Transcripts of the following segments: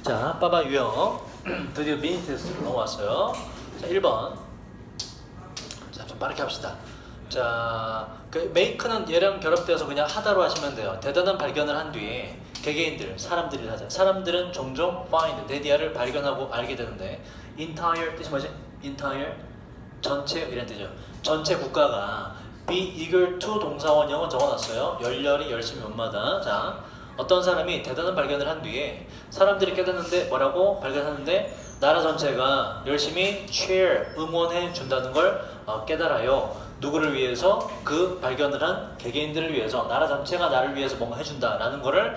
자, 빠바 유형 드디어 미니 테스트로 넘어왔어요. 자, 1번. 자, 좀 빠르게 합시다. 자, 그 메이크는 얘랑 결합되어서 그냥 하다로 하시면 돼요. 대단한 발견을 한 뒤에 개개인들, 사람들이 하자. 사람들은 종종 find, 데디아를 발견하고 알게 되는데 entire 뜻이 뭐지? entire 전체 이런 뜻이죠. 전체 국가가 be eager to 동사원형은 적어놨어요. 열렬히 열심히 온마다. 자, 어떤 사람이 대단한 발견을 한 뒤에 사람들이 깨닫는데 뭐라고 발견하는데 나라 전체가 열심히 cheer 응원해 준다는 걸 깨달아요. 누구를 위해서? 그 발견을 한 개개인들을 위해서, 나라 전체가 나를 위해서 뭔가 해준다라는 거를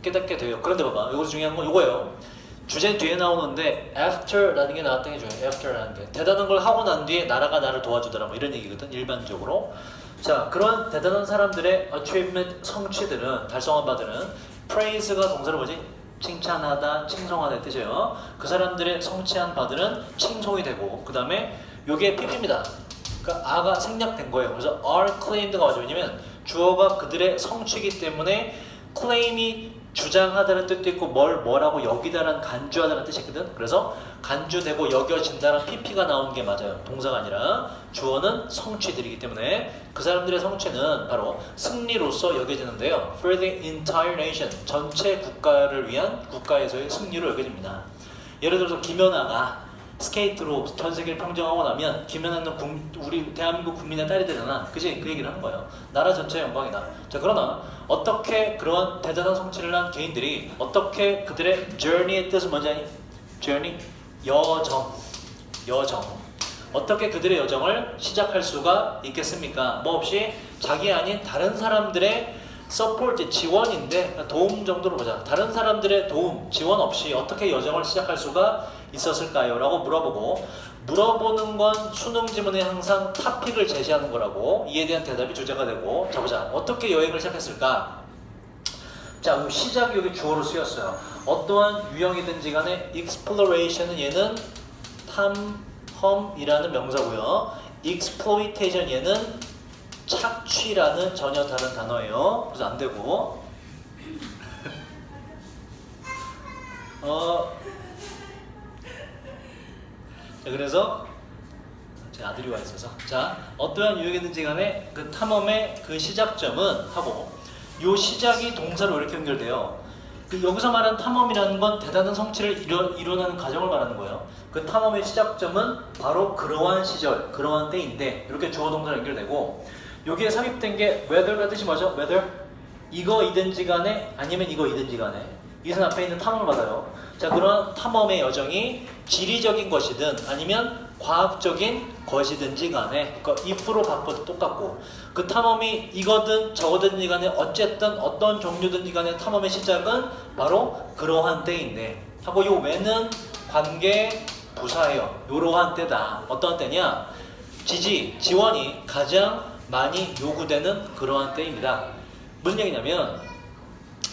깨닫게 돼요. 그런데 봐봐, 여기서 중요한 건 이거예요. 주제 뒤에 나오는데 after라는 게 나왔던 게 중요해요. after라는 게 대단한 걸 하고 난 뒤에 나라가 나를 도와주더라 뭐 이런 얘기거든 일반적으로. 자, 그런 대단한 사람들의 achievement 성취들은, 달성한 바들은 praise가 동사로 뭐지? 칭찬하다, 칭송하다 뜻이에요. 그 사람들의 성취한 바들은 칭송이 되고, 그 다음에 요게 pp입니다. 그러니까 아가 생략된 거예요. 그래서 are claimed가 와죠. 왜냐면 주어가 그들의 성취이기 때문에 claim이 주장하다는 뜻도 있고 뭐라고 여기다라는 간주하다는 뜻이 있거든. 그래서 간주되고 여겨진다는 pp가 나오는 게 맞아요. 동사가 아니라 주어는 성취들이기 때문에 그 사람들의 성취는 바로 승리로서 여겨지는데요. For the entire nation, 전체 국가를 위한 국가에서의 승리로 여겨집니다. 예를 들어서 김연아가 스케이트로 전 세계를 평정하고 나면 김연아는 우리 대한민국 국민의 딸이 되잖아. 그지? 그 얘기를 하는 거예요. 나라 전체의 영광이다. 자, 그러나 어떻게 그러한 대단한 성취를 한 개인들이 어떻게 그들의 journey의 뜻은 뭔지 아니? journey? 여정. 어떻게 그들의 여정을 시작할 수가 있겠습니까? 뭐 없이 자기 아닌 다른 사람들의 서포트, 지원인데 도움 정도로 보자. 다른 사람들의 도움, 지원 없이 어떻게 여정을 시작할 수가 있었을까요? 라고 물어보고, 물어보는 건 수능 지문에 항상 토픽을 제시하는 거라고, 이에 대한 대답이 주제가 되고. 자, 보자. 어떻게 여행을 시작했을까? 자, 시작이 여기 주어로 쓰였어요. 어떠한 유형이든지 간에 exploration은 얘는 탐험이라는 명사고요. exploitation 얘는 착취라는 전혀 다른 단어예요. 그래서 안 되고. 자, 그래서 제 아들이 와 있어서, 자, 어떠한 유형이든지 간에 그 탐험의 그 시작점은 하고, 요 시작이 동사로 이렇게 연결돼요. 그 여기서 말하는 탐험이라는 건 대단한 성취를 이뤄내는 과정을 말하는 거예요. 그 탐험의 시작점은 바로 그러한 시절, 그러한 때인데, 이렇게 주어 동사로 연결되고, 여기에 삽입된 게 whether가 뜻이 뭐죠? whether? 이거이든지 간에 아니면 이거이든지 간에 이것은 앞에 있는 탐험을 받아요. 자, 그런 탐험의 여정이 지리적인 것이든 아니면 과학적인 것이든지 간에 그러니까 if로 바꿔도 똑같고, 그 탐험이 이거든 저거든지 간에 어쨌든 어떤 종류든지 간에 탐험의 시작은 바로 그러한 때인데 하고, 요 when은 관계 부사예요. 요러한 때다. 어떤 때냐? 지원이 가장 많이 요구되는 그러한 때입니다. 무슨 얘기냐면,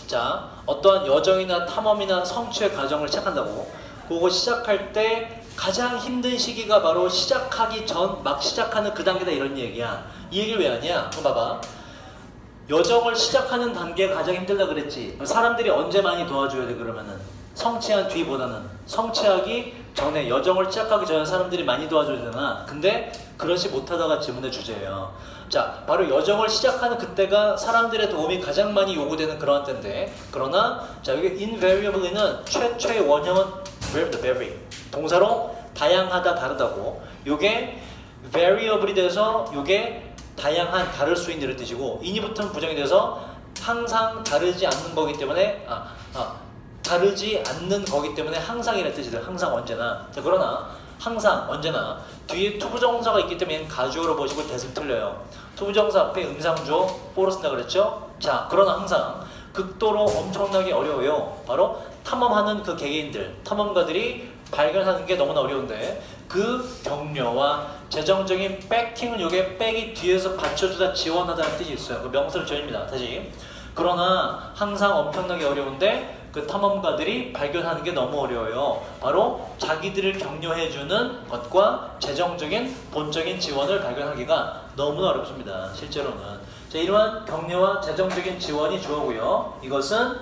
자, 어떠한 여정이나 탐험이나 성취의 과정을 시작한다고, 그거 시작할 때 가장 힘든 시기가 바로 시작하기 전, 막 시작하는 그 단계다 이런 얘기야. 이 얘기를 왜 하냐? 그럼 봐봐. 여정을 시작하는 단계가 가장 힘들다 그랬지. 사람들이 언제 많이 도와줘야 돼 그러면은? 성취한 뒤보다는 성취하기 전에, 여정을 시작하기 전에 사람들이 많이 도와줘야 되나? 근데 그러지 못하다가 지문의 주제예요. 자, 바로 여정을 시작하는 그때가 사람들의 도움이 가장 많이 요구되는 그러한 때인데, 그러나 자, 여기 invariably는 최초의 원형은 very 동사로 다양하다, 다르다고, 요게 variable이 돼서 요게 다양한, 다를 수 있는 이런 뜻이고, in이 붙으면 부정이 돼서 항상 다르지 않는 거기 때문에 다르지 않는 거기 때문에 항상이라는 뜻이 돼요. 항상, 언제나. 자, 그러나 항상, 언제나 뒤에 투부정사가 있기 때문에 가주어로 보시고 대승 틀려요. 투부정사 앞에 음상주어 포로 쓴다 그랬죠? 자, 그러나 항상 극도로 엄청나게 어려워요. 바로 탐험하는 그 개개인들, 탐험가들이 발견하는 게 너무나 어려운데, 그 격려와 재정적인 백킹은 요게 백이 뒤에서 받쳐주다, 지원하다는 뜻이 있어요. 그 명사로 지원입니다. 다시. 그러나 항상 엄청나게 어려운데 그 탐험가들이 발견하는 게 너무 어려워요. 바로 자기들을 격려해주는 것과 재정적인 본적인 지원을 발견하기가 너무나 어렵습니다. 실제로는. 자, 이러한 격려와 재정적인 지원이 주어고요. 이것은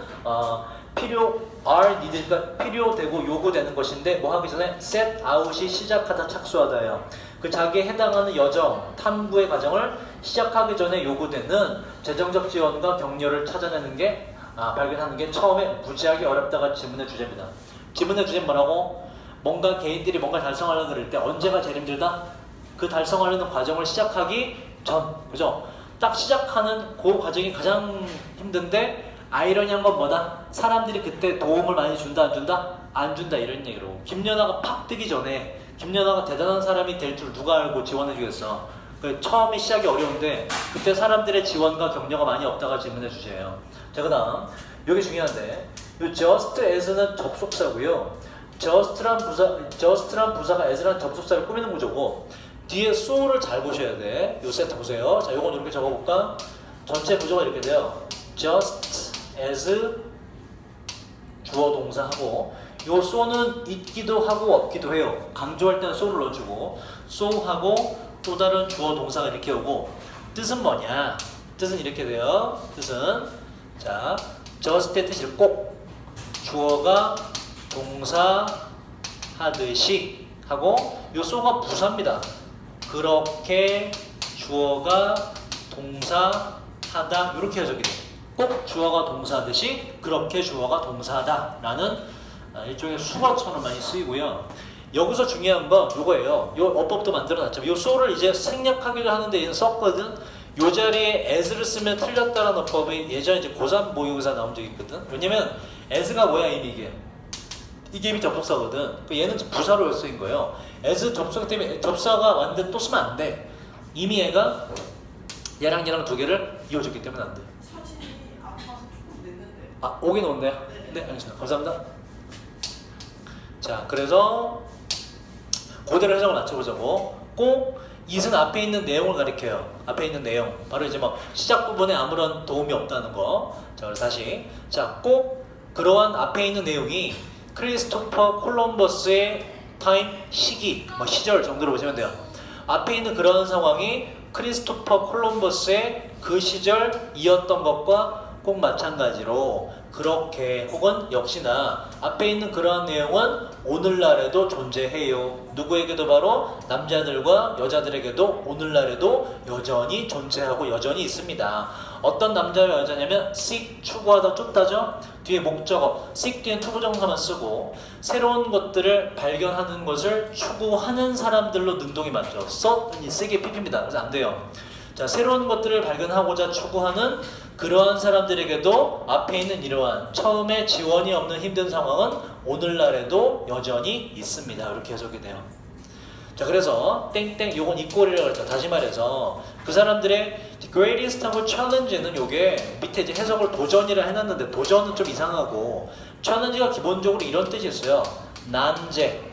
필요 are needed, 그러니까 필요되고 요구되는 것인데 뭐 하기 전에 set out이 시작하다 착수하다예요. 그 자기에 해당하는 여정, 탐구의 과정을 시작하기 전에 요구되는 재정적 지원과 격려를 찾아내는 게 발견하는 게 처음에 무지하게 어렵다가 지문의 주제입니다. 지문의 주제는 뭐라고? 뭔가 개인들이 뭔가 달성하려고 그럴 때 언제가 제일 힘들다? 그 달성하려는 과정을 시작하기 전, 그죠? 딱 시작하는 그 과정이 가장 힘든데 아이러니한 건 뭐다? 사람들이 그때 도움을 많이 준다 안 준다? 안 준다 이런 얘기로. 김연아가 팍 뜨기 전에 김연아가 대단한 사람이 될 줄 누가 알고 지원해 주겠어. 그 처음에 시작이 어려운데 그때 사람들의 지원과 격려가 많이 없다가 질문해 주세요. 자, 그 다음 여기 중요한데 이 just as는 접속사고요. just란 부사가 as란 접속사를 꾸미는 구조고 뒤에 so를 잘 보셔야 돼. 요 세트 보세요. 자, 요건 이렇게 적어볼까? 전체 구조가 이렇게 돼요. just as 주어 동사하고 요 so는 있기도 하고 없기도 해요. 강조할 때는 so를 넣어주고 so하고 또 다른 주어 동사가 이렇게 오고 뜻은 뭐냐? 뜻은 이렇게 돼요. 뜻은 자 just의 뜻이 꼭 주어가 동사 하듯이 하고 요 so가 부사입니다. 그렇게 주어가 동사하다 이렇게 해석이 돼요. 꼭 주어가 동사하듯이 그렇게 주어가 동사하다 라는 일종의 수어처럼 많이 쓰이고요. 여기서 중요한 건 이거예요. 요 어법도 만들어놨지만 요 so를 이제 생략하기로 하는데 얘는 썼거든. 요 자리에 as를 쓰면 틀렸다라는 어법이 예전에 이제 고3 모의고사 나온 적이 있거든. 왜냐면 as가 뭐야 이게 이미 접속사거든. 얘는 부사로 쓰인 거예요. as 접속 때문에 접사가 왔는데 또 쓰면 안 돼. 이미 얘가 얘랑 두 개를 이어줬기 때문에 안 돼. 사진이 아파서 조금 냈는데. 오긴 온대요? 네, 알겠습니다. 감사합니다. 자, 그래서 그대로 해석을 맞춰보자고. 꼭 it은 앞에 있는 내용을 가리켜요. 앞에 있는 내용. 바로 이제 뭐 시작 부분에 아무런 도움이 없다는 거. 자, 그래서 다시. 자, 꼭 그러한 앞에 있는 내용이 크리스토퍼 콜럼버스의 타임, 시기, 뭐 시절 정도로 보시면 돼요. 앞에 있는 그런 상황이 크리스토퍼 콜럼버스의 그 시절이었던 것과 꼭 마찬가지로 그렇게 혹은 역시나 앞에 있는 그러한 내용은 오늘날에도 존재해요. 누구에게도 바로 남자들과 여자들에게도 오늘날에도 여전히 존재하고 여전히 있습니다. 어떤 남자와 여자냐면 seek 추구하다 쫓다죠. 뒤에 목적어 seek 뒤엔 투부정사만 쓰고 새로운 것들을 발견하는 것을 추구하는 사람들로 능동이 맞죠. sought 쓰기에 pp입니다. 그래서 안 돼요. 자, 새로운 것들을 발견하고자 추구하는 그러한 사람들에게도 앞에 있는 이러한 처음에 지원이 없는 힘든 상황은 오늘날에도 여전히 있습니다. 이렇게 해석이 돼요. 자, 그래서 땡땡 요건 이꼴이라고 했죠. 다시 말해서 그 사람들의 greatest하고 challenge는 요게 밑에 이제 해석을 도전이라 해놨는데 도전은 좀 이상하고 challenge가 기본적으로 이런 뜻이 있어요. 난제,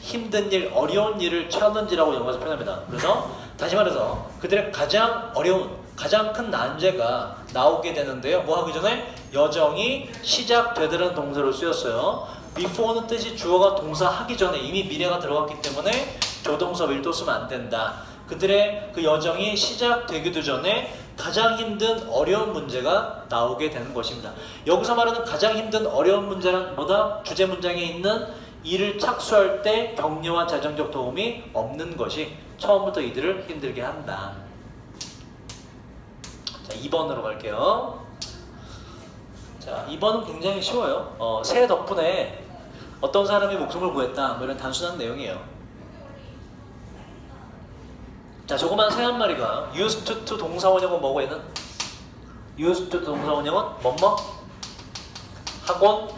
힘든 일, 어려운 일을 challenge라고 영어에서 표현합니다. 그래서 다시 말해서 그들의 가장 어려운, 가장 큰 난제가 나오게 되는데요. 뭐 하기 전에 여정이 시작되다는 동사로 쓰였어요. before는 뜻이 주어가 동사 하기 전에 이미 미래가 들어갔기 때문에 조동사 will도 쓰면 안 된다. 그들의 그 여정이 시작되기도 전에 가장 힘든 어려운 문제가 나오게 되는 것입니다. 여기서 말하는 가장 힘든 어려운 문제란 뭐다? 주제 문장에 있는 이를 착수할 때 격려와 재정적 도움이 없는 것이 처음부터 이들을 힘들게 한다. 자, 2번으로 갈게요. 자, 2번은 굉장히 쉬워요. 새 덕분에 어떤 사람이 목숨을 구했다. 뭐 이런 단순한 내용이에요. 자, 조그만 새 한 마리가 used to 동사원형은 뭐고 얘는? used to 동사원형은 뭐뭐? 하곤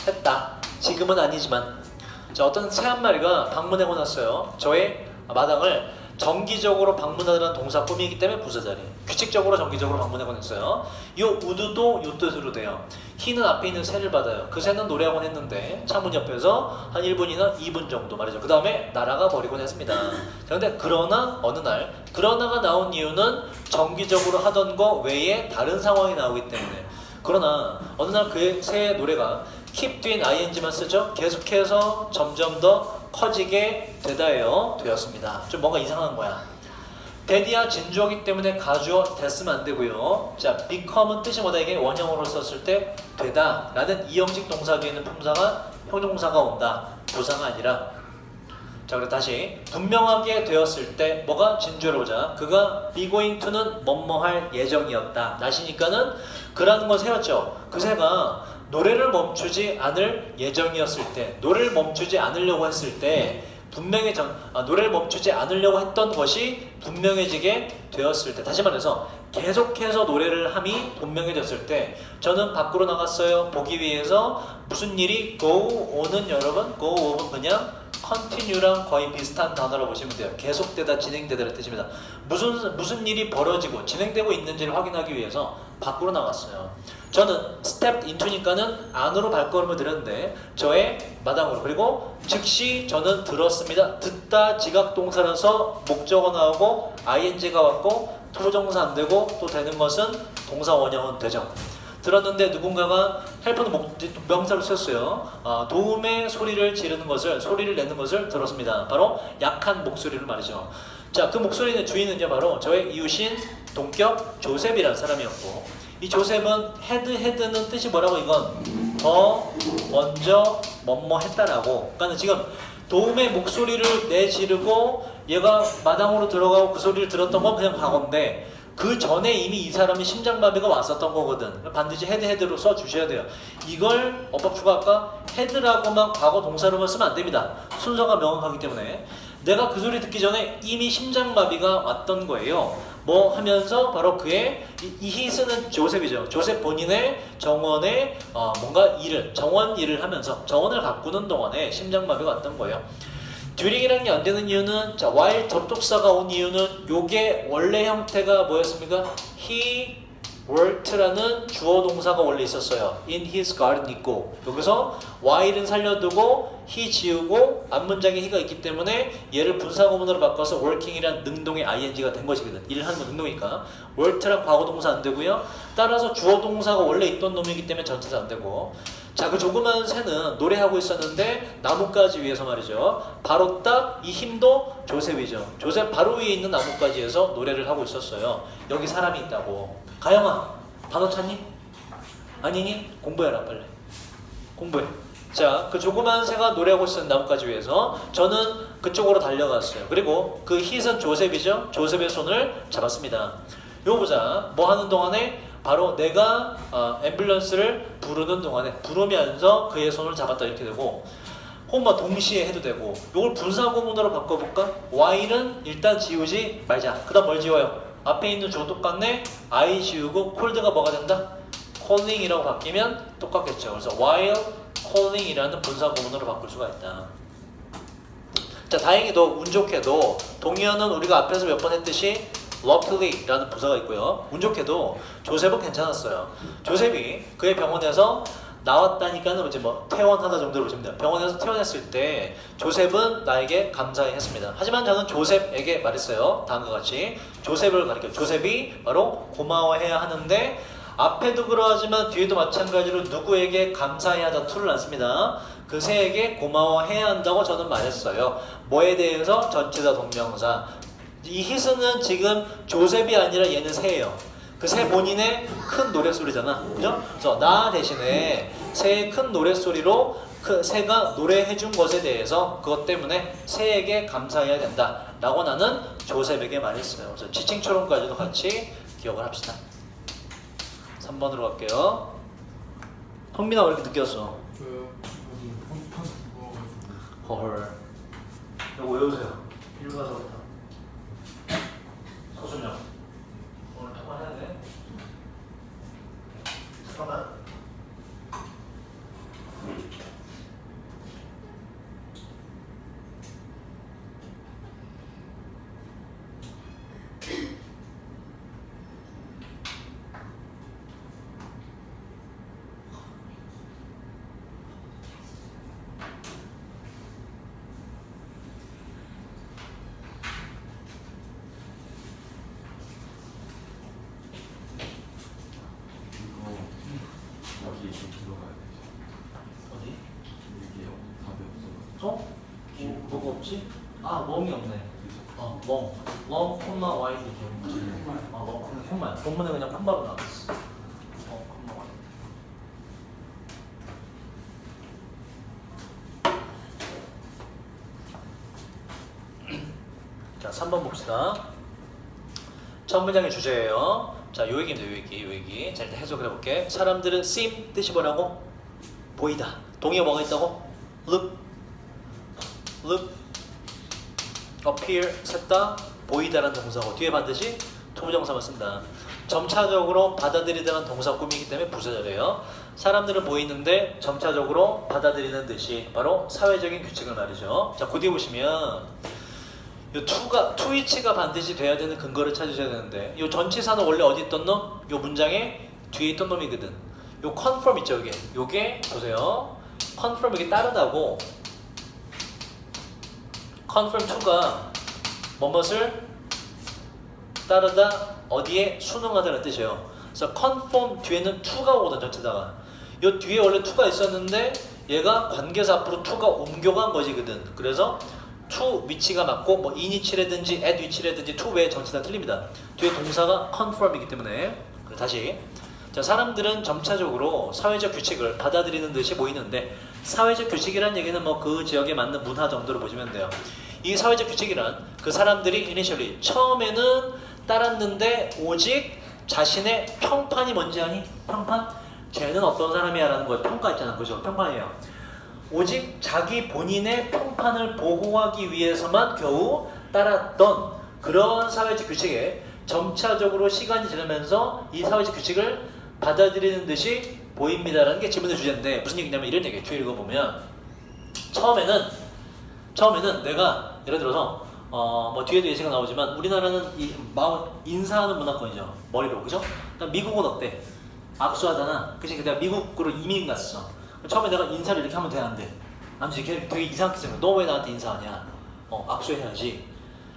했다. 지금은 아니지만. 자, 어떤 새 한 마리가 방문하고 났어요. 저의 마당을 정기적으로 방문하는 동사 꾸미기 때문에 부사자리. 규칙적으로 정기적으로 방문하곤 했어요. 이 우드도 이 뜻으로 돼요. 히는 앞에 있는 새를 받아요. 그 새는 노래하곤 했는데 창문 옆에서 한 1분이나 2분 정도 말이죠. 그 다음에 날아가 버리곤 했습니다. 자, 근데 그러나 어느 날 그러나가 나온 이유는 정기적으로 하던 거 외에 다른 상황이 나오기 때문에. 그러나 어느 날 그 새의 노래가 keep 뒤엔 ing만 쓰죠. 계속해서 점점 더 커지게 되다예요. 되었습니다. 좀 뭔가 이상한 거야. 데디야 진주어기 때문에 가주어 됐으면 안 되고요. 자, become은 뜻이 뭐다? 이게 원형으로 썼을 때 되다 라는 이형식 동사 뒤에 있는 품사가 형용사가 온다. 부사가 아니라. 자, 그래 다시 분명하게 되었을 때 뭐가 진주어로 보자. 그가 be going to는 뭐뭐 할 예정이었다. 나시니까는 그라는 건 새였죠. 그 새가 노래를 멈추지 않을 예정이었을 때, 노래를 멈추지 않으려고 했을 때 분명히 노래를 멈추지 않으려고 했던 것이 분명해지게 되었을 때, 다시 말해서 계속해서 노래를 함이 분명해졌을 때, 저는 밖으로 나갔어요 보기 위해서 무슨 일이 go on은 여러분 go on은 그냥 continue랑 거의 비슷한 단어로 보시면 돼요. 계속되다 진행되다라는 뜻입니다. 무슨 일이 벌어지고 진행되고 있는지를 확인하기 위해서 밖으로 나갔어요. 저는 stepped into니까는 안으로 발걸음을 들였는데 저의 마당으로, 그리고 즉시 저는 들었습니다. 듣다 지각동사라서 목적어 나오고 ing가 왔고 토부정사 안 되고 또 되는 것은 동사 원형은 되죠. 들었는데 누군가가 헬퍼는 명사를 썼어요. 도움의 소리를 지르는 것을, 소리를 내는 것을 들었습니다. 바로 약한 목소리를 말이죠. 자, 그 목소리의 주인은요 바로 저의 이웃인 동격 조셉이라는 사람이었고, 이 조셉은 헤드는 뜻이 뭐라고? 이건 더 먼저 뭐뭐 했다라고. 그러니까 지금 도움의 목소리를 내지르고 얘가 마당으로 들어가고 그 소리를 들었던 건 그냥 과거인데 그 전에 이미 이 사람이 심장마비가 왔었던 거거든. 반드시 헤드로 써주셔야 돼요. 이걸 어법추가 아까 헤드라고만 과거 동사로만 쓰면 안 됩니다. 순서가 명확하기 때문에. 내가 그 소리 듣기 전에 이미 심장마비가 왔던 거예요. 뭐 하면서 바로 그의 이 히스는 조셉이죠. 조셉 본인의 정원의 뭔가 일을, 정원 일을 하면서 정원을 가꾸는 동안에 심장마비가 왔던 거예요. during이라는 게 안 되는 이유는, 자, while 접속사가 온 이유는 요게 원래 형태가 뭐였습니까? He worked라는 주어 동사가 원래 있었어요. in his garden 있고, 여기서 while은 살려두고 he 지우고 앞문장에 he가 있기 때문에 얘를 분사구문으로 바꿔서 working이란 능동의 ing가 된 것이거든. 일을 하는 건 능동이니까. worked랑 과거 동사 안 되고요. 따라서 주어 동사가 원래 있던 놈이기 때문에 전체사 안 되고. 자, 그 조그만 새는 노래하고 있었는데 나뭇가지 위에서 말이죠. 바로 딱 이 힘도 조셉이죠. 조셉 바로 위에 있는 나뭇가지에서 노래를 하고 있었어요. 여기 사람이 있다고. 가영아, 단어 찾니? 아니니? 공부해라 빨리. 공부해. 자, 그 조그만 새가 노래하고 있었는 나뭇가지 위에서 저는 그쪽으로 달려갔어요. 그리고 그 hit은 조셉이죠. 조셉의 손을 잡았습니다. 요거 보자. 뭐 하는 동안에? 바로 내가 앰뷸런스를 부르는 동안에 부르면서 그의 손을 잡았다 이렇게 되고, 혹은 동시에 해도 되고. 이걸 분사구문으로 바꿔볼까? while은 일단 지우지 말자. 그 다음 뭘 지워요? 앞에 있는 조 똑같네. I 지우고 cold가 뭐가 된다? calling이라고 바뀌면 똑같겠죠. 그래서 while calling이라는 분사구문으로 바꿀 수가 있다. 자, 다행히도 운 좋게도 동의어는 우리가 앞에서 몇 번 했듯이 luckily 라는 부사가 있고요. 운 좋게도 조셉은 괜찮았어요. 조셉이 그의 병원에서 나왔다니까는 이제 뭐 퇴원하다 정도로 보시면 돼요. 병원에서 퇴원했을 때 조셉은 나에게 감사했습니다. 하지만 저는 조셉에게 말했어요. 다음과 같이 조셉을 가리켜. 조셉이 바로 고마워해야 하는데, 앞에도 그러하지만 뒤에도 마찬가지로 누구에게 감사해야 하다 to를 안 씁니다. 그 새에게 고마워해야 한다고 저는 말했어요. 뭐에 대해서? 전치사 동명사. 이 히스는 지금 조셉이 아니라 얘는 새예요. 그 새 본인의 큰 노랫소리잖아. 그죠? 그래서 나 대신에 새의 큰 노랫소리로 그 새가 노래해준 것에 대해서 그것 때문에 새에게 감사해야 된다 라고 나는 조셉에게 말했어요. 그래서 지칭처럼까지도 같이 기억을 합시다. 3번으로 갈게요. 성민아 왜 이렇게 늦게 왔어? 저요? 여기 본판 먹어가지고. 헐. 이거 외우세요. 1과서부터. 서준영. 오늘 통화해야 돼. 잠깐만. 여기 좀 들어가야 돼. 어디? 여기요. 답이 없어가지고. 어? 뭐가 없지? 아 멍이 없네. 멍. 멍 콤마 y 이렇게. 멍 콤마. 본문에 그냥 콤마로 나왔어. 콤마 y. 자, 3번 봅시다. 첫 문장의 주제예요. 자, 요 얘기입니다. 요 얘기. 자, 일단 해석을 해볼게. 사람들은 seem 뜻이 뭐라고? 보이다. 동의어 뭐가 있다고? look, appear 셋 다 보이다라는 동사고 뒤에 반드시 투부정사만 쓴다. 점차적으로 받아들이다는 동사 꾸미기 때문에 부사절이에요. 사람들은 보이는데 점차적으로 받아들이는 듯이 바로 사회적인 규칙을 말이죠. 자, 그 뒤에 보시면 요 to 위치가 반드시 돼야 되는 근거를 찾으셔야 되는데 요 전치사는 원래 어디 있던 놈? 요 문장에 뒤에 있던 놈이거든. 요 confirm 있죠, 요게 보세요. confirm 이게 따르다고 confirm to가 뭐뭇을 따르다 어디에 순응하다는 뜻이에요. 그래서 conform 뒤에는 to가 오거든. 전체다가 요 뒤에 원래 to가 있었는데 얘가 관계사 앞으로 to가 옮겨간 것이거든. 그래서 to 위치가 맞고 뭐 in 위치라든지 at 위치라든지 to 외에 전체 다 틀립니다. 뒤에 동사가 confirm이기 때문에. 다시 자, 사람들은 점차적으로 사회적 규칙을 받아들이는 듯이 보이는데 사회적 규칙이란 얘기는 뭐 그 지역에 맞는 문화 정도로 보시면 돼요. 이 사회적 규칙이란 그 사람들이 initially 처음에는 따랐는데 오직 자신의 평판이 뭔지 아니? 평판? 쟤는 어떤 사람이야 라는 거 평가 있잖아. 그죠? 평판이에요. 오직 자기 본인의 평판을 보호하기 위해서만 겨우 따랐던 그런 사회적 규칙에 점차적으로 시간이 지나면서 이 사회적 규칙을 받아들이는 듯이 보입니다라는 게 지문의 주제인데 무슨 얘기냐면 이런 얘기예요. 뒤에 읽어보면 처음에는 내가 예를 들어서 뭐 뒤에도 예시가 나오지만 우리나라는 인사하는 문화권이죠. 머리로. 그죠? 미국은 어때? 악수하잖아. 그치? 내가 미국으로 이민 갔어. 처음에 내가 인사를 이렇게 하면 되는데 남자이 되게 이상하게 생겨. 너 왜 나한테 인사하냐? 악수해야지.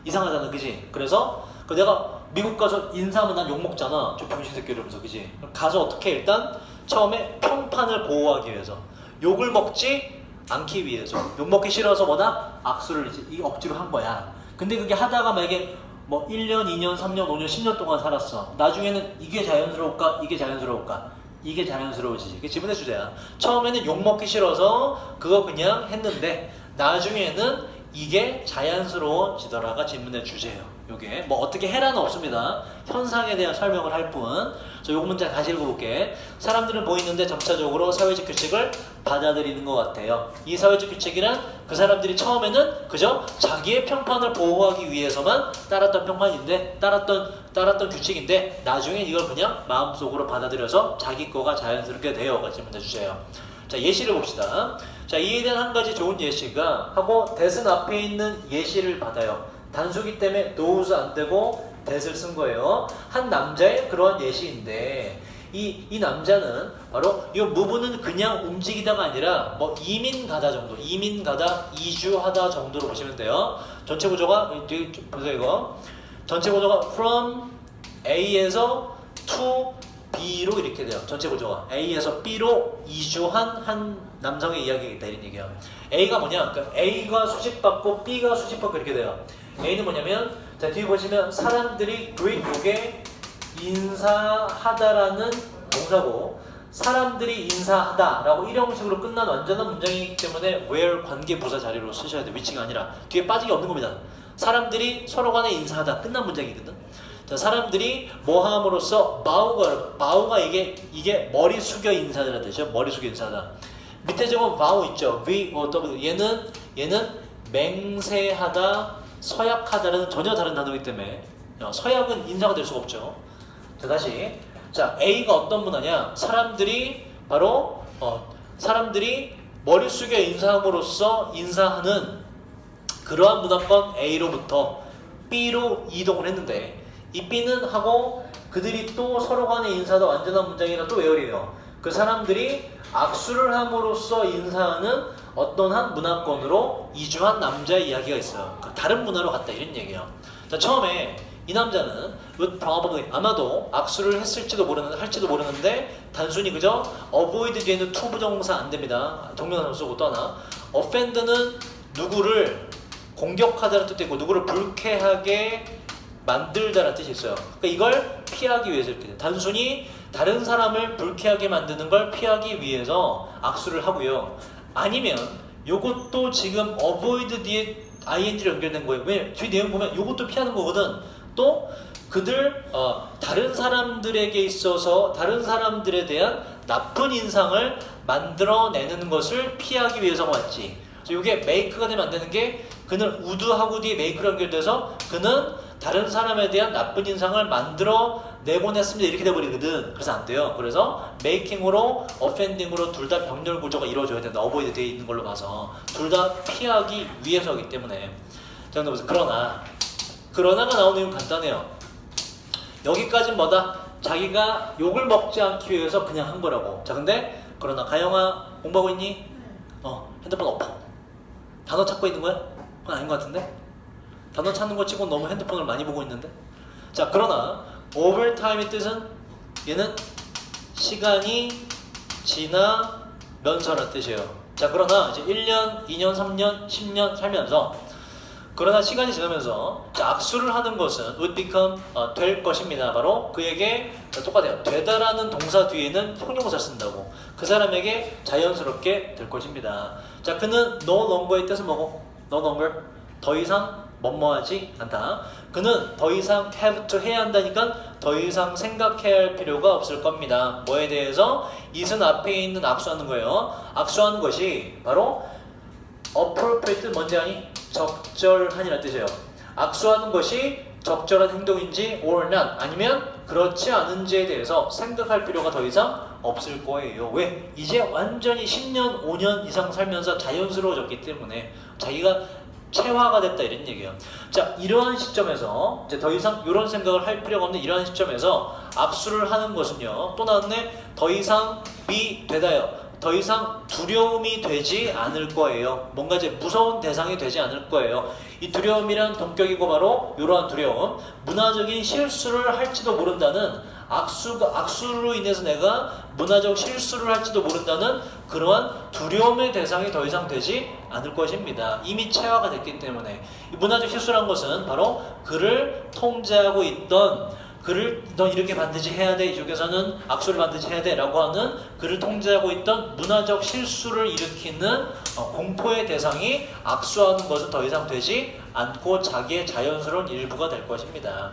이상하잖아. 그지? 그래서 내가 미국 가서 인사하면 난 욕먹잖아. 저 병신 새끼 이러면서. 그지? 가서 어떻게 일단 처음에 평판을 보호하기 위해서 욕을 먹지 않기 위해서 욕먹기 싫어서 뭐다? 악수를 이제 억지로 한 거야. 근데 그게 하다가 만약에 뭐 1년, 2년, 3년, 5년, 10년 동안 살았어. 나중에는 이게 자연스러울까? 이게 자연스러울까? 이게 자연스러워지지. 그게 지분의 주제야. 처음에는 욕먹기 싫어서 그거 그냥 했는데 나중에는 이게 자연스러워지더라가 질문의 주제예요. 요게 뭐 어떻게 해라는 없습니다. 현상에 대한 설명을 할 뿐. 요 문장 다시 읽어볼게. 사람들은 보이는데 점차적으로 사회적 규칙을 받아들이는 것 같아요. 이 사회적 규칙이란 그 사람들이 처음에는 그저 자기의 평판을 보호하기 위해서만 따랐던 평판인데 따랐던 규칙인데 나중에 이걸 그냥 마음속으로 받아들여서 자기 거가 자연스럽게 되어가 질문의 주제예요. 자, 예시를 봅시다. 자, 이에 대한 한 가지 좋은 예시가 하고 that은 앞에 있는 예시를 받아요. 단수기 때문에 those 안 되고 that을 쓴 거예요. 한 남자의 그러한 예시인데 이 남자는 바로 이 move는 그냥 움직이다가 아니라 뭐 이민 가다 정도, 이주하다 정도로 보시면 돼요. 전체 구조가 보세요. 이거 전체 구조가 from A에서 to B로 이렇게 돼요. 전체 구조가 A에서 B로 이주한 한 남성의 이야기겠다 이런 얘기야. A가 뭐냐? 그러니까 A가 수식받고 B가 수식받고 이렇게 돼요. A는 뭐냐면 자, 뒤에 보시면 사람들이 greet 요게 인사하다라는 동사고 사람들이 인사하다라고 이런 식으로 끝난 완전한 문장이기 때문에 where 관계 부사 자리로 쓰셔야 돼요. 위치가 아니라 뒤에 빠지기 없는 겁니다. 사람들이 서로 간에 인사하다 끝난 문장이거든. 자, 사람들이 뭐 함으로써 바우가 이게 머리 숙여 인사하다는 뜻이죠. 머리 숙여 인사하다. 밑에 적은 바우 있죠. 얘는 맹세하다, 서약하다는 전혀 다른 단어이기 때문에 서약은 인사가 될 수가 없죠. 자, 다시. 자, A가 어떤 문화냐? 사람들이 머리 숙여 인사함으로써 인사하는 그러한 문화권 A로부터 B로 이동을 했는데 이 B는 하고 그들이 또 서로 간의 인사다 완전한 문장이라 또 외워리네요. 그 사람들이 악수를 함으로써 인사하는 어떤 한 문화권으로 이주한 남자의 이야기가 있어요. 다른 문화로 갔다 이런 얘기예요. 자, 처음에 이 남자는 would probably 아마도 악수를 할지도 모르는데 단순히 그저 avoid 뒤에는 to 부정사 안 됩니다. 동명사를 쓰고 또 하나 offend는 누구를 공격하다는 뜻도 있고 누구를 불쾌하게 만들다라는 뜻이 있어요. 그러니까 이걸 피하기 위해서 이렇게 돼요. 단순히 다른 사람을 불쾌하게 만드는 걸 피하기 위해서 악수를 하고요. 아니면 요것도 지금 avoid 뒤에 ing로 연결된 거예요. 왜? 뒤 내용 보면 요것도 피하는 거거든. 또 그들 다른 사람들에게 있어서 다른 사람들에 대한 나쁜 인상을 만들어내는 것을 피하기 위해서가 맞지. 그래서 이게 make가 되면 안 되는 게 그는 would하고 뒤에 make로 연결돼서 그는 다른 사람에 대한 나쁜 인상을 만들어내곤 했습니다. 이렇게 돼버리거든. 그래서 안 돼요. 그래서 making으로 offending으로 둘 다 병렬 구조가 이루어져야 된다. avoid 되어 있는 걸로 봐서 둘 다 피하기 위해서이기 때문에. 자, 근데 무슨 그러나가 나오는 이유는 간단해요. 여기까지는 뭐다? 자기가 욕을 먹지 않기 위해서 그냥 한 거라고. 자, 근데 그러나 가영아 공부하고 있니? 핸드폰 엎어. 단어 찾고 있는 거야? 그건 아닌 것 같은데? 단어 찾는 거 치고 너무 핸드폰을 많이 보고 있는데? 자, 그러나 overtime의 뜻은 얘는 시간이 지나면서라는 뜻이에요. 자, 그러나 이제 1년, 2년, 3년, 10년 살면서 그러나 시간이 지나면서 악수를 하는 것은 would become 될 것입니다. 바로 그에게 똑같아요. 되다라는 동사 뒤에는 형용사를 쓴다고. 그 사람에게 자연스럽게 될 것입니다. 자, 그는 no longer 의 뜻은 뭐고? no longer 더 이상 뭐뭐하지 않다. 그는 더 이상 have to 해야 한다니까 더 이상 생각해야 할 필요가 없을 겁니다. 뭐에 대해서? it은 앞에 있는 악수하는 거예요. 악수하는 것이 바로 appropriate 뭔지 아니? 적절한이라는 뜻이에요. 악수하는 것이 적절한 행동인지 or not 아니면 그렇지 않은지에 대해서 생각할 필요가 더 이상 없을 거예요. 왜? 이제 완전히 10년, 5년 이상 살면서 자연스러워졌기 때문에 자기가 체화가 됐다 이런 얘기예요. 자, 이러한 시점에서 이제 더 이상 이런 생각을 할 필요가 없는 이러한 시점에서 악수를 하는 것은요. 또 나왔네. 더 이상 되다요. 더 이상 두려움이 되지 않을 거예요. 뭔가 이제 무서운 대상이 되지 않을 거예요. 이 두려움이란 동격이고 바로 이러한 두려움. 문화적인 실수를 할지도 모른다는 악수로 인해서 내가 문화적 실수를 할지도 모른다는 그러한 두려움의 대상이 더 이상 되지 않을 것입니다. 이미 체화가 됐기 때문에. 이 문화적 실수란 것은 바로 그를 통제하고 있던 그를 넌 이렇게 반드시 해야 돼. 이쪽에서는 악수를 반드시 해야 돼 라고 하는 그를 통제하고 있던 문화적 실수를 일으키는 공포의 대상이 악수하는 것은 더 이상 되지 않고 자기의 자연스러운 일부가 될 것입니다.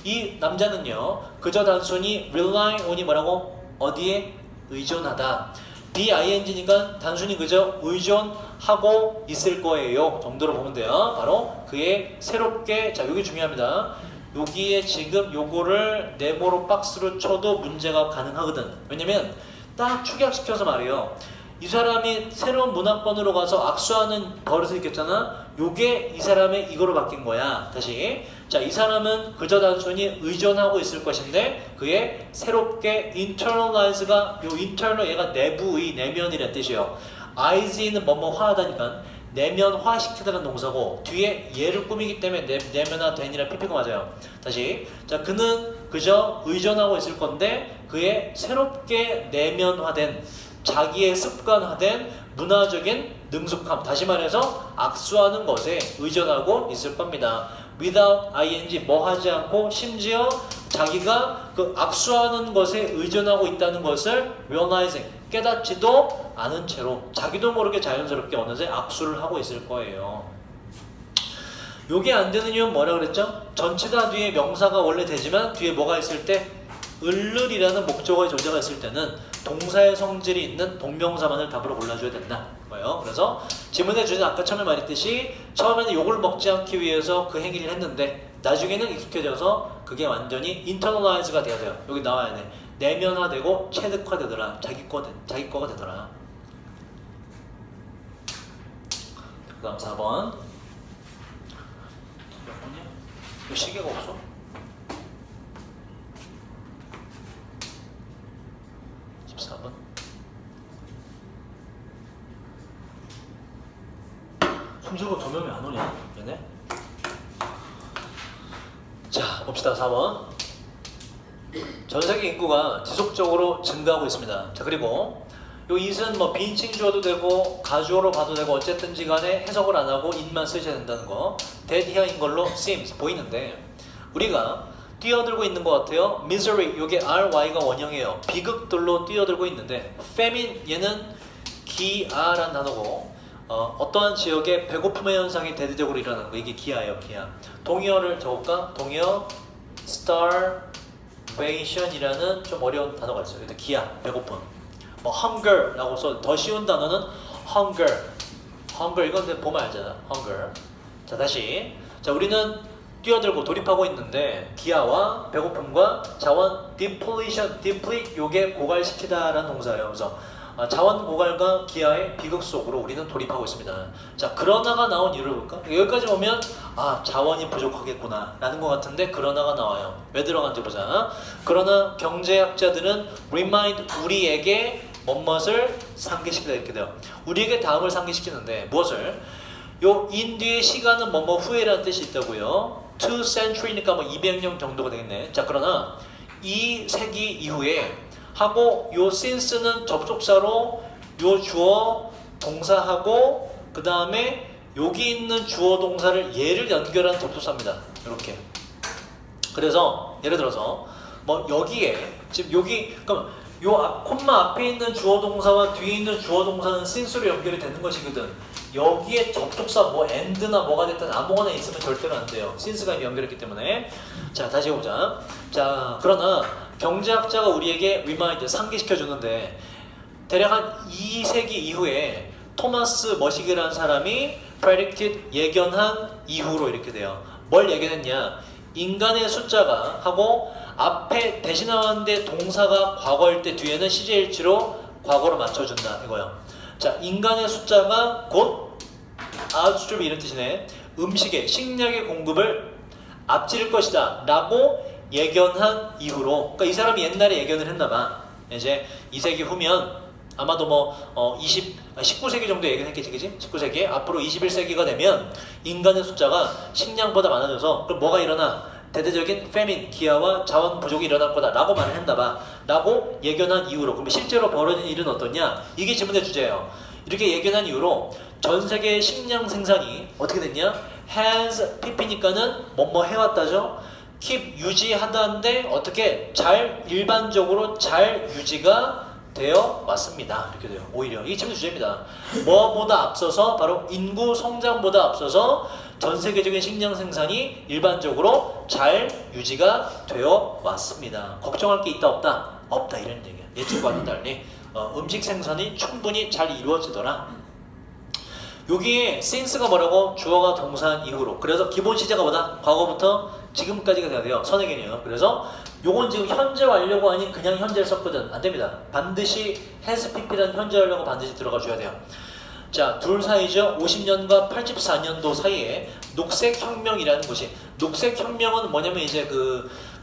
이 남자는요 그저 단순히 rely on이 뭐라고? 어디에? 의존하다. ing니까 단순히 그저 의존하고 있을 거예요 정도로 보면 돼요. 바로 그의 새롭게 자 여기 중요합니다. 여기에 지금 요거를 네모로 박스로 쳐도 문제가 가능하거든. 왜냐면 딱 축약시켜서 말이에요. 이 사람이 새로운 문화권으로 가서 악수하는 버릇을 익혔잖아. 요게 이 사람의 이거로 바뀐 거야. 다시. 자, 이 사람은 그저 단순히 의존하고 있을 것인데 그의 새롭게 internalize가 요 internal 얘가 내부의 내면이라는 뜻이에요. is는 뭐뭐화하다니까. 내면화시키다는 동사고 뒤에 얘를 꾸미기 때문에 내면화된이라 PP가 맞아요. 다시. 자, 그는 그저 의존하고 있을 건데 그의 새롭게 내면화된 자기의 습관화된 문화적인 능숙함 다시 말해서 악수하는 것에 의존하고 있을 겁니다. without ing 뭐 하지 않고 심지어 자기가 그 악수하는 것에 의존하고 있다는 것을 realizing 깨닫지도 않은 채로 자기도 모르게 자연스럽게 어느새 악수를 하고 있을 거예요. 요게 안 되는 이유는 뭐라 그랬죠? 전치사 뒤에 명사가 원래 되지만 뒤에 뭐가 있을 때 을을이라는 목적어의 존재가 있을 때는 동사의 성질이 있는 동명사만을 답으로 골라줘야 된다. 뭐예요? 그래서 지문의 주제는 아까 처음에 말했듯이 처음에는 욕을 먹지 않기 위해서 그 행위를 했는데 나중에는 익숙해져서 그게 완전히 internalize가 돼야 돼요. 여기 나와야 돼. 내면화되고 체득화되더라. 자기 거가 되더라. 그 다음 4번. 몇 번이야? 왜 시계가 없어? 14번. 숨쉬고 조명이 안 오냐? 얘네? 자, 봅시다. 4번. 전 세계 인구가 지속적으로 증가하고 있습니다. 자, 그리고 요 it은 뭐 비인칭 주어도 되고 가주어로 봐도 되고 어쨌든지 간에 해석을 안 하고 it만 쓰셔야 된다는 거. 대디어인 걸로 seems 보이는데 우리가 뛰어들고 있는 것 같아요. misery 요게 ry가 원형이에요. 비극들로 뛰어들고 있는데 famine 얘는 기아라는 단어고 어떠한 지역에 배고픔의 현상이 대대적으로 일어나는 거 이게 기아예요. 기아. 동의어를 적을까? 동의어 starvation이라는 좀 어려운 단어가 있어요. 일단 기아, 배고픔. 뭐 hunger라고 써. 더 쉬운 단어는 hunger. hunger 이건 근데 보면 알잖아. hunger. 자 다시. 자 우리는 뛰어들고 돌입하고 있는데 기아와 배고픔과 자원 depletion, deplete 요게 고갈시키다라는 동사예요. 그래서 자원 고갈과 기아의 비극 속으로 우리는 돌입하고 있습니다. 자 그러나가 나온 이유를 볼까? 여기까지 보면 자원이 부족하겠구나 라는 것 같은데 그러나가 나와요. 왜 들어간지 보자. 그러나 경제학자들은 remind 우리에게 뭐뭇을 상기시키다 이렇게 돼요. 우리에게 다음을 상기시키는데 무엇을? 요 in 뒤에 시간은 뭐뭐 후에라는 뜻이 있다고요. 2 century니까 뭐 200년 정도가 되겠네. 자 그러나 2세기 이후에 하고 요 since는 접속사로 요 주어 동사하고 그 다음에 여기 있는 주어 동사를 얘를 연결한 접속사입니다. 이렇게. 그래서 예를 들어서 뭐 여기에 지금 여기 그럼 요 콤마 앞에 있는 주어 동사와 뒤에 있는 주어 동사는 since로 연결이 되는 것이거든. 여기에 접속사 뭐 and나 뭐가 됐든 아무거나 있으면 절대로 안 돼요. since가 연결했기 때문에. 자 다시 해보자. 자 그러나 경제학자가 우리에게 remind 상기시켜 주는데 대략 한 2세기 이후에 토마스 머시기라는 사람이 predicted 예견한 이후로 이렇게 돼요. 뭘 예견했냐? 인간의 숫자가 하고 앞에 대신 나왔는데 동사가 과거일 때 뒤에는 시제일치로 과거로 맞춰준다 이거요. 자 인간의 숫자가 곧 아주 좀 이런 뜻이네. 음식의 식량의 공급을 앞지를 것이다 라고 예견한 이후로 그러니까 이 사람이 옛날에 예견을 했나봐. 이제 2세기 후면 아마도 뭐 19세기 정도 예견했겠지 그지? 19세기 앞으로 21세기가 되면 인간의 숫자가 식량보다 많아져서 그럼 뭐가 일어나? 대대적인 패민, 기아와 자원 부족이 일어날 거다 라고 말을 했나봐 라고 예견한 이후로 그럼 실제로 벌어진 일은 어떠냐? 이게 질문의 주제예요. 이렇게 예견한 이후로 전 세계의 식량 생산이 어떻게 됐냐? has pp니까는 뭐뭐 해왔다죠? keep 유지하다인데 어떻게 잘 일반적으로 잘 유지가 되어 왔습니다. 이렇게 돼요. 오히려 이게 질문 주제입니다. 뭐보다 앞서서 바로 인구 성장보다 앞서서 전 세계적인 식량 생산이 일반적으로 잘 유지가 되어 왔습니다. 걱정할 게 있다 없다? 없다 이런 얘기야. 예측과는 달리 음식 생산이 충분히 잘 이루어지더라. 여기에 since가 뭐라고? 주어가 동사한 이후로. 그래서 기본 시제가 뭐다? 과거부터 지금까지가 돼야 돼요. 선행이네요. 그래서 요건 지금 현재 완료가 아닌 그냥 현재를 썼거든. 안 됩니다. 반드시 has pp라는 현재 완료가 반드시 들어가 줘야 돼요. 자, 둘 사이죠. 50년과 84년도 사이에 녹색혁명이라는 것이 녹색혁명은 뭐냐면 이제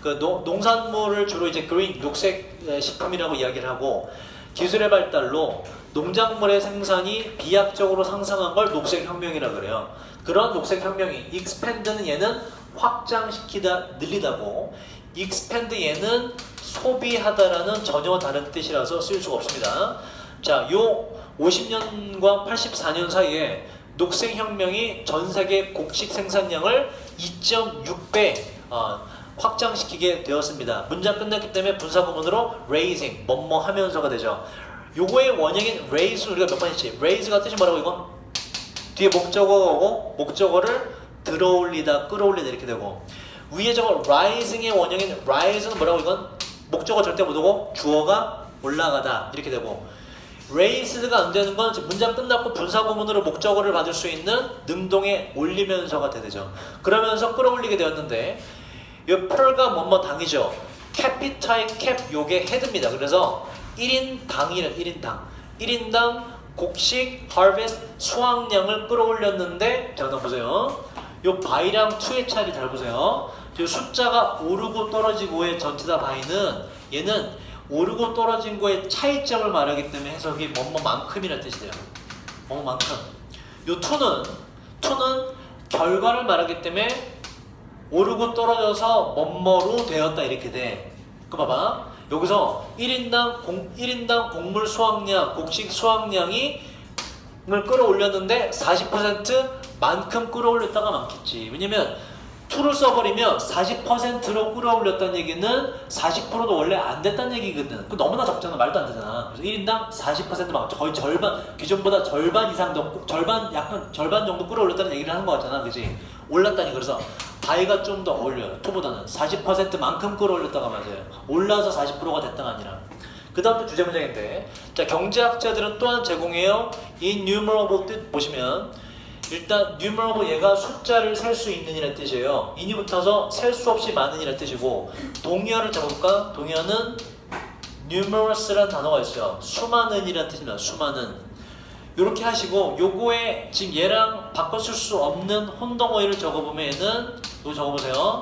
농산물을 주로 이제 그린 녹색 식품이라고 이야기를 하고 기술의 발달로 농작물의 생산이 비약적으로 상승한 걸 녹색혁명이라 그래요. 그런 녹색혁명이 expand는 얘는 확장시키다, 늘리다고 expand 얘는 소비하다라는 전혀 다른 뜻이라서 쓸 수가 없습니다. 자, 요 50년과 84년 사이에 녹색혁명이 전세계 곡식 생산량을 2.6배 확장시키게 되었습니다. 문장 끝났기 때문에 분사구문으로 raising, 뭐뭐 하면서가 되죠. 요거의 원형인 raise는 우리가 몇 번 했지? raise가 뜻이 뭐라고 이건? 뒤에 목적어가 오고 목적어를 들어올리다, 끌어올리다 이렇게 되고 위에 저거 rising의 원형인 rise는 뭐라고 이건? 목적어 절대 못 오고 주어가 올라가다 이렇게 되고 raised가 안 되는 건 문장 끝났고 분사구문으로 목적어를 받을 수 있는 능동에 올리면서가 되죠. 그러면서 끌어올리게 되었는데 이 펄가 뭐뭐 당이죠. 캐피타의 캡 요게 헤드입니다. 그래서 1인당이란 1인당 곡식 harvest 수확량을 끌어올렸는데 자 보세요. 요 바이랑 투의 차이를 잘 보세요. 요 숫자가 오르고 떨어지고의 전치사 바이는 얘는 오르고 떨어진 거의 차이점을 말하기 때문에 해석이 뭐뭐만큼이라는 뜻이 돼요. 뭐뭐만큼. 요 투는 결과를 말하기 때문에 오르고 떨어져서 뭐뭐로 되었다 이렇게 돼. 그 봐봐. 여기서 1인당 곡물 수확량, 곡식 수확량이 을 끌어올렸는데 40%만큼 끌어올렸다가 많겠지. 왜냐면 2를 써버리면 40%로 끌어올렸다는 얘기는 40%도 원래 안 됐다는 얘기거든. 그 너무나 적잖아. 말도 안 되잖아. 그래서 1인당 40%만 거의 절반, 기존보다 절반 이상 더, 약간 절반 정도 끌어올렸다는 얘기를 하는 거 같잖아. 그지? 올랐다니. 그래서 바이가 좀 더 어울려요. 2보다는 40%만큼 끌어올렸다가 맞아요. 올라서 40%가 됐다가 아니라. 그 다음도 주제 문장인데, 자, 경제학자들은 또한 제공해요. innumerable 뜻 보시면 일단 numerable 얘가 숫자를 셀 수 있는 이라는 뜻이에요. in이 붙어서 셀 수 없이 많은 이라는 뜻이고, 동의어를 잡을까? 동의어는 numerous라는 단어가 있어요. 수많은 이라는 뜻입니다. 수많은. 이렇게 하시고 요거에 지금 얘랑 바꿔 쓸 수 없는 혼동어휘를 적어보면 얘는 이거 적어보세요.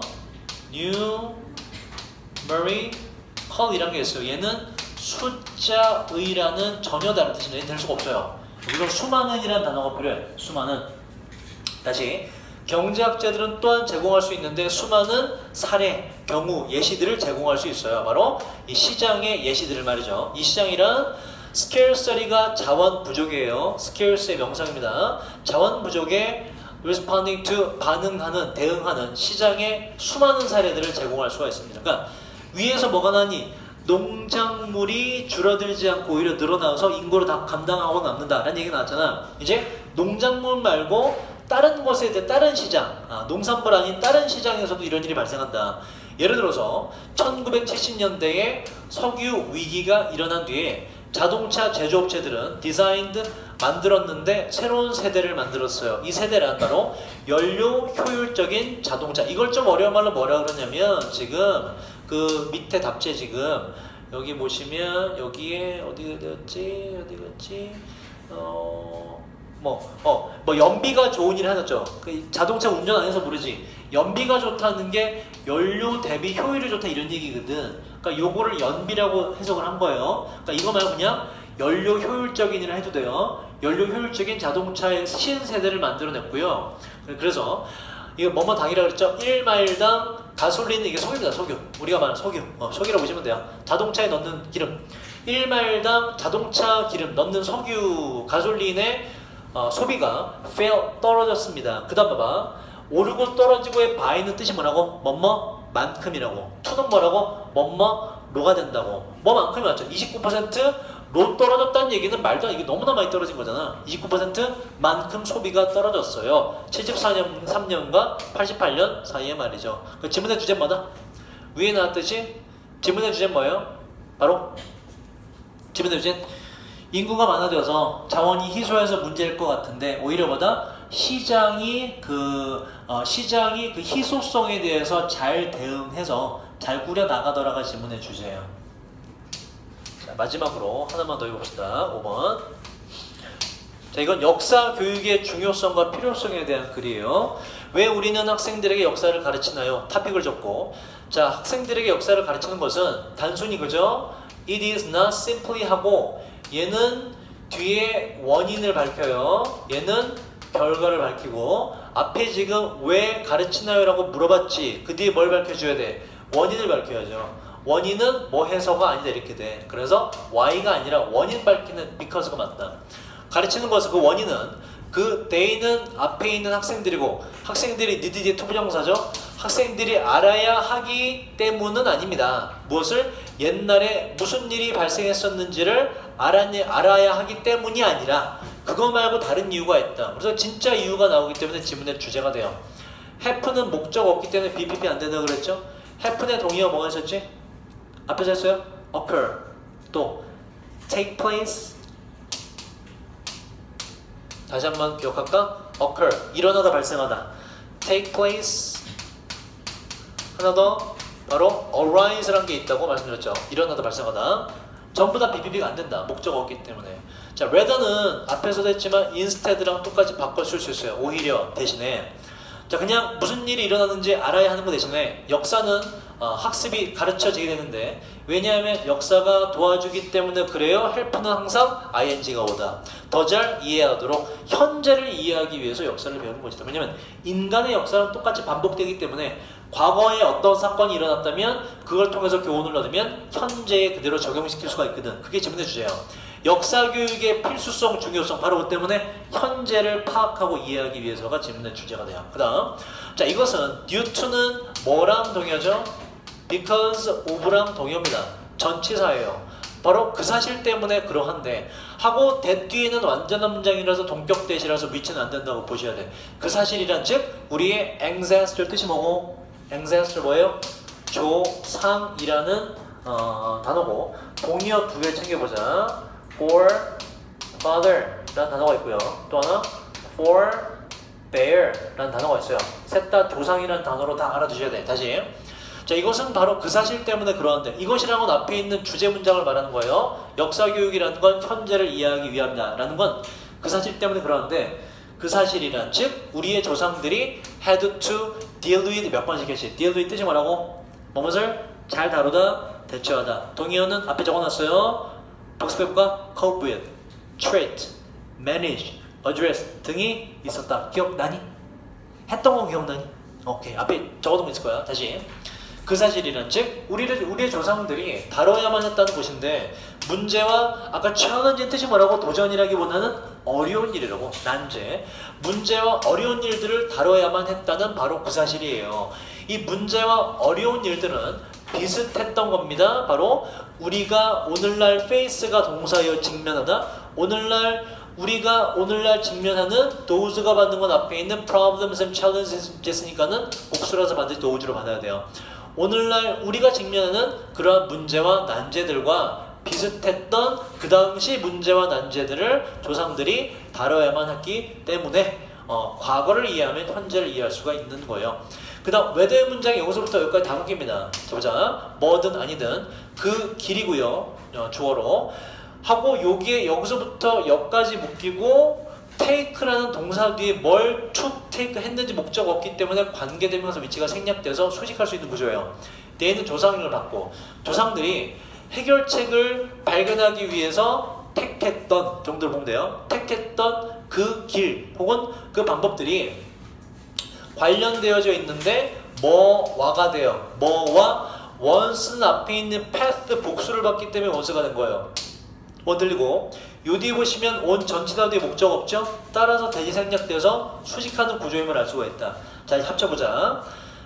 numerical이라는 게 있어요. 얘는 숫자의라는 전혀 다른 뜻입니다. 얘는 될 수가 없어요. 여기서 수많은이라는 단어가 필요해요. 수많은. 다시 경제학자들은 또한 제공할 수 있는데 수많은 사례, 경우, 예시들을 제공할 수 있어요. 바로 이 시장의 예시들을 말이죠. 이 시장이란 scarcity가 자원 부족이에요. scarce의 명사입니다. 자원 부족에 responding to 반응하는, 대응하는 시장의 수많은 사례들을 제공할 수가 있습니다. 그러니까 위에서 뭐가 나니? 농작물이 줄어들지 않고 오히려 늘어나서 인구를 다 감당하고 남는다라는 얘기가 나왔잖아. 이제 농작물 말고 다른 것에 대해 다른 시장, 농산물 아닌 다른 시장에서도 이런 일이 발생한다. 예를 들어서 1970년대에 석유 위기가 일어난 뒤에 자동차 제조업체들은 만들었는데 새로운 세대를 만들었어요. 이 세대란 바로 연료 효율적인 자동차. 이걸 좀 어려운 말로 뭐라 그러냐면 지금 그 밑에 답제 지금 여기 보시면 여기에 어디 갔지? 연비가 좋은 일 하셨죠. 그 자동차 운전 안 해서 모르지. 연비가 좋다는 게 연료 대비 효율이 좋다 이런 얘기거든. 그러니까 요거를 연비라고 해석을 한 거예요. 그러니까 이거 말고 그냥 연료 효율적인 일을 해도 돼요. 연료 효율적인 자동차의 신세대를 만들어냈고요. 그래서 이거 뭐뭐 당이라고 그랬죠? 1마일당 가솔린, 이게 석유입니다. 석유. 우리가 말하는 석유. 석유라고 보시면 돼요. 자동차에 넣는 기름. 1마일당 자동차 기름 넣는 석유, 가솔린의 소비가 떨어졌습니다. 그 다음 봐봐. 오르고 떨어지고의 바이는 뜻이 뭐라고? 만큼이라고. 투는 뭐라고? 로가 된다고. 뭐만큼이 맞죠? 29%로 떨어졌다는 얘기는 말도 안 돼. 이게 너무나 많이 떨어진 거잖아. 29%만큼 소비가 떨어졌어요. 73년과 88년 사이에 말이죠. 그 지문의 주제는 뭐다? 위에 나왔듯이 지문의 주제는 뭐예요? 바로 지문의 주제는 인구가 많아져서 자원이 희소해서 문제일 것 같은데 오히려 시장이 그 희소성에 대해서 잘 대응해서 잘 꾸려 나가더라가 지문의 주제예요. 자, 마지막으로 하나만 더 해봅시다. 5번. 자, 이건 역사 교육의 중요성과 필요성에 대한 글이에요. 왜 우리는 학생들에게 역사를 가르치나요? 토픽을 줬고, 자, 학생들에게 역사를 가르치는 것은 단순히 그죠? It is not simply 하고 얘는 뒤에 원인을 밝혀요. 얘는 결과를 밝히고 앞에 지금 왜 가르치나요? 라고 물어봤지. 그 뒤에 뭘 밝혀줘야 돼? 원인을 밝혀야죠. 원인은 뭐 해서가 아니다 이렇게 돼. 그래서 why가 아니라 원인 밝히는 because가 맞다. 가르치는 것은 그 원인은 그 they는 앞에 있는 학생들이고 학생들이 need 투부정사죠. 학생들이 알아야 하기 때문은 아닙니다. 무엇을? 옛날에 무슨 일이 발생했었는지를 알아야 하기 때문이 아니라 그거 말고 다른 이유가 있다. 그래서 진짜 이유가 나오기 때문에 지문의 주제가 돼요. have는 목적 없기 때문에 BPP 안 된다고 그랬죠? have의 동의어 뭐가 있었지? 앞에서 했어요? occur. 또 take place. 다시 한번 기억할까? occur. 일어나다 발생하다. take place. 하나 더 바로 arise라는 게 있다고 말씀드렸죠. 일어나다 발생하다. 전부 다 BPP가 안 된다. 목적 없기 때문에. 자, rather는 앞에서도 했지만 instead랑 똑같이 바꿔 쓸 수 있어요. 오히려 대신에. 자, 그냥 무슨 일이 일어나는지 알아야 하는 것 대신에 역사는 학습이 가르쳐지게 되는데, 왜냐하면 역사가 도와주기 때문에 그래요. 헬프는 항상 ing가 오다. 더 잘 이해하도록 현재를 이해하기 위해서 역사를 배우는 것이다. 왜냐하면 인간의 역사는 똑같이 반복되기 때문에 과거에 어떤 사건이 일어났다면 그걸 통해서 교훈을 얻으면 현재에 그대로 적용시킬 수가 있거든. 그게 질문의 주제예요. 역사 교육의 필수성, 중요성, 바로 그 때문에 현재를 파악하고 이해하기 위해서가 질문의 주제가 돼요. 그 다음, 자, 이것은 due to는 뭐랑 동의하죠? because of랑 동의합니다. 전치사예요. 바로 그 사실 때문에 그러한데 하고 that 뒤에는 완전한 문장이라서 동격 대시라서 위치는 안 된다고 보셔야 돼. 그 사실이란 즉 우리의 ancestor 뜻이 뭐고? ancestor 뭐예요? 조상이라는 단어고, 동의어 두 개를 챙겨보자. for father 라는 단어가 있고요. 또 하나 for bear 라는 단어가 있어요. 셋 다 조상이라는 단어로 다 알아두셔야 돼. 다시, 자, 이것은 바로 그 사실 때문에 그러한데, 이것이라는 건 앞에 있는 주제 문장을 말하는 거예요. 역사교육이라는 건 현재를 이해하기 위함이다 라는 건 그 사실 때문에 그러한데, 그 사실이란 즉 우리의 조상들이 had to deal with, 몇 번씩 했지? deal with 뜻이 뭐라고? 무엇을 잘 다루다, 대처하다. 동의어는 앞에 적어놨어요. 복습해볼까? cope with, treat, manage, address 등이 있었다. 기억나니? 했던 건 기억나니? 오케이, 앞에 적어둔 거 있을 거야. 다시, 그 사실이란 즉 우리의 조상들이 다뤄야만 했다는 것인데, 문제와 아까 challenge 뜻이 뭐라고? 도전이라기보다는 어려운 일이라고, 난제. 문제와 어려운 일들을 다뤄야만 했다는 바로 그 사실이에요. 이 문제와 어려운 일들은 비슷했던 겁니다. 바로 우리가 오늘날 face가 동사여 직면하다, 우리가 오늘날 직면하는 those가 받는 건 앞에 있는 problems and challenges니까는 복수라서 반드시 those로 받아야 돼요. 오늘날 우리가 직면하는 그러한 문제와 난제들과 비슷했던 그 당시 문제와 난제들을 조상들이 다뤄야만 했기 때문에 과거를 이해하면 현재를 이해할 수가 있는 거예요. 그 다음 외대의 문장이 여기서부터 여기까지 다 묶입니다. 자, 보자. 뭐든 아니든 그 길이고요. 주어로 하고, 여기에 여기서부터 여기까지 묶이고, take라는 동사 뒤에 뭘 to take 했는지 목적 없기 때문에 관계대명사 위치가 생략돼서 수식할 수 있는 구조예요. 얘는 조상을 받고, 조상들이 해결책을 발견하기 위해서 택했던 정도를 보면 돼요. 택했던 그 길 혹은 그 방법들이 관련되어져 있는데 뭐와가 돼요. 뭐와 once는 앞에 있는 path 복수를 받기 때문에 once가 된 거예요. 원 들리고, 요 뒤에 보시면 on 전치사 뒤에 목적 없죠? 따라서 대시 생략돼서 수식하는 구조임을 알 수가 있다. 자, 합쳐보자.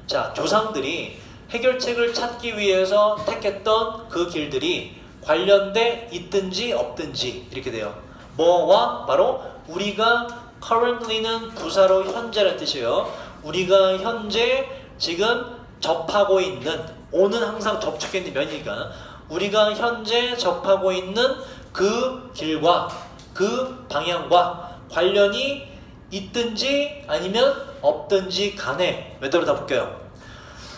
자, 조상들이 해결책을 찾기 위해서 택했던 그 길들이 관련돼 있든지 없든지 이렇게 돼요. 뭐와? 바로 우리가 currently는 부사로 현재라는 뜻이에요. 우리가 현재 지금 접하고 있는, 오는 항상 접촉했는 면이니까 우리가 현재 접하고 있는 그 길과 그 방향과 관련이 있든지 아니면 없든지 간에 몇 대로 다 볼게요.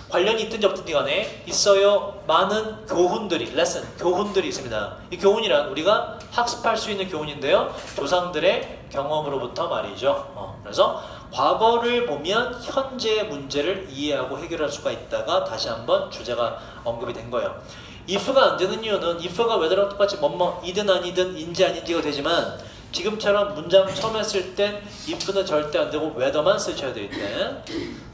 관련이 있든지 없든지 간에 있어요. 많은 교훈들이, 레슨, 교훈들이 있습니다. 이 교훈이란 우리가 학습할 수 있는 교훈인데요. 조상들의 경험으로부터 말이죠. 그래서 과거를 보면 현재의 문제를 이해하고 해결할 수가 있다가 다시 한번 주제가 언급이 된 거예요. if가 안 되는 이유는 if가 whether랑 똑같이 뭐뭐이든 아니든 인지 아닌지가 되지만, 지금처럼 문장 처음 했을 땐 if는 절대 안 되고 whether만 쓰셔야 될 때.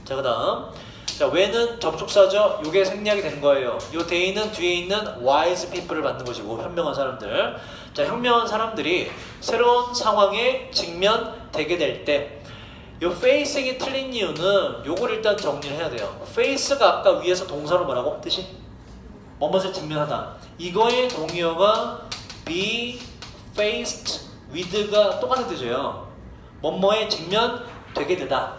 자, 그 다음, 자, when은 접속사죠. 요게 생략이 된 거예요. 요 the는 뒤에 있는 wise people을 받는 것이고, 현명한 사람들. 자, 현명한 사람들이 새로운 상황에 직면되게 될 때, 요 facing이 틀린 이유는 요걸 일단 정리를 해야 돼요. face가 아까 위에서 동사로 뭐라고? 뜻이? 뭐뭇을 직면하다. 이거의 동의어가 be faced with가 똑같은 뜻이에요. 뭐뭐에 직면되게 되다.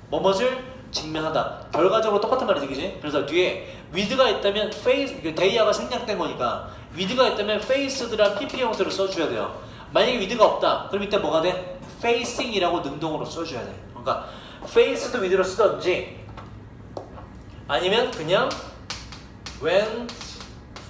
뭐뭇을 직면하다. 결과적으로 똑같은 말이지, 그지? 그래서 뒤에 with가 있다면 face, 데이아가 생략된 거니까 with가 있다면 faced란 pp 형태로 써줘야 돼요. 만약에 with가 없다, 그럼 이때 뭐가 돼? facing이라고 능동으로 써줘야 돼. 그러니까 faced with로 쓰던지, 아니면 그냥 when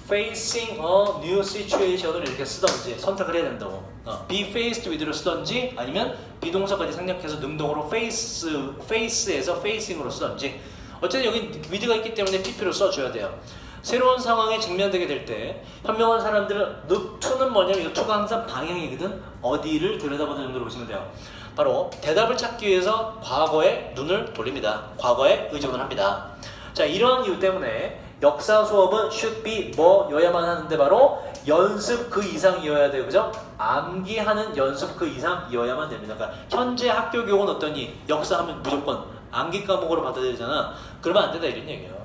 facing a new situation을 이렇게 쓰던지 선택을 해야 된다고. be faced with를 쓰던지 아니면 비동사까지 생략해서 능동으로 face에서 facing으로 쓰던지. 어쨌든 여기 with가 있기 때문에 pp를 써줘야 돼요. 새로운 상황에 직면되게 될 때 현명한 사람들은 to는 뭐냐면 이 to가 항상 방향이거든. 어디를 들여다보는 정도로 보시면 돼요. 바로 대답을 찾기 위해서 과거에 눈을 돌립니다. 과거에 의존을 합니다. 자, 이러한 이유 때문에 역사 수업은 should be 뭐여야만 하는데 바로 연습 그 이상이어야 돼요. 그죠? 암기하는 연습 그 이상이어야만 됩니다. 그러니까 현재 학교 교육은 어떠니? 역사하면 무조건 암기 과목으로 받아들이잖아. 그러면 안 된다 이런 얘기예요.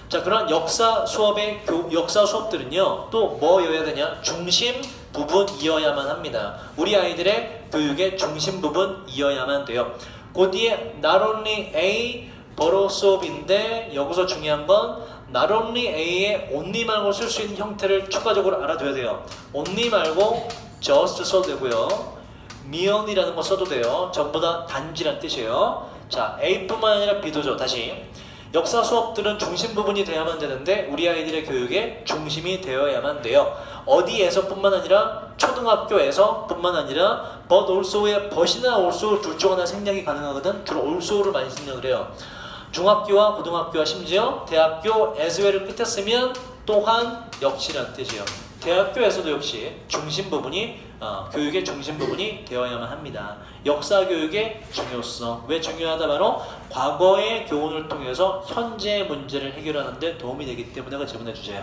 자, 그런 역사 수업의 역사 수업들은요 또 뭐여야 되냐? 중심 부분이어야만 합니다. 우리 아이들의 교육의 중심 부분이어야만 돼요. 그 뒤에 not only A borrow 수업인데 여기서 중요한 건 not only A에 only 말고 쓸 수 있는 형태를 추가적으로 알아둬야 돼요. only 말고 just 써도 되고요. merely라는 거 써도 돼요. 전부 다 단지란 뜻이에요. 자, A뿐만 아니라 B도죠. 다시 역사 수업들은 중심 부분이 되어야만 되는데 우리 아이들의 교육의 중심이 되어야만 돼요. 어디에서 뿐만 아니라 초등학교에서 뿐만 아니라 but also의 but이나 also 둘 중 하나 생략이 가능하거든. 주로 also를 많이 생략을 해요. 중학교와 고등학교와 심지어 대학교 as well을 끝에 쓰면 또한 역시라는 뜻이에요. 대학교에서도 역시 중심 부분이 교육의 중심 부분이 되어야만 합니다. 역사 교육의 중요성. 왜 중요하다? 바로 과거의 교훈을 통해서 현재의 문제를 해결하는 데 도움이 되기 때문에가 질문해 주세요.